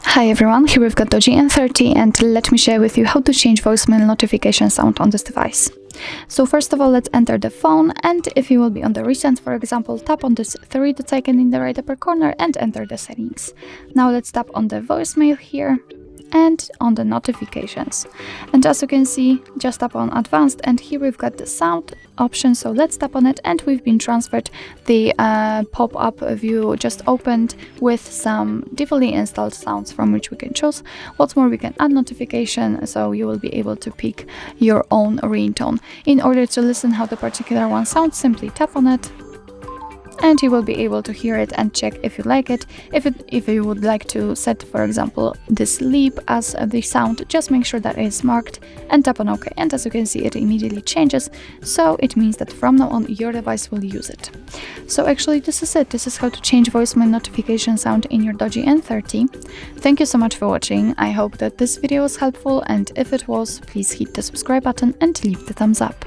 Hi everyone, here we've got DOOGEE N30 and let me share with you how to change voicemail notification sound on this device. So first of all, let's enter the phone, and if you will be on the recent, for example, tap on this 3 dots icon in the right upper corner and enter the settings. Now let's tap on the voicemail here and on the notifications. And as you can see, just tap on advanced, and here we've got the sound option, so let's tap on it, and we've been transferred. The pop-up view just opened with some defaultly installed sounds from which we can choose. What's more, we can add notification, so you will be able to pick your own ringtone. In order to listen how the particular one sounds, simply tap on it, and you will be able to hear it and check if you like it. If you would like to set, for example, this leap as the sound, just make sure that it is marked and tap on OK. And as you can see, it immediately changes, so it means that from now on your device will use it. So actually this is it. This is how to change voicemail notification sound in your DOOGEE N30. Thank you so much for watching. I hope that this video was helpful, and if it was, please hit the subscribe button and leave the thumbs up.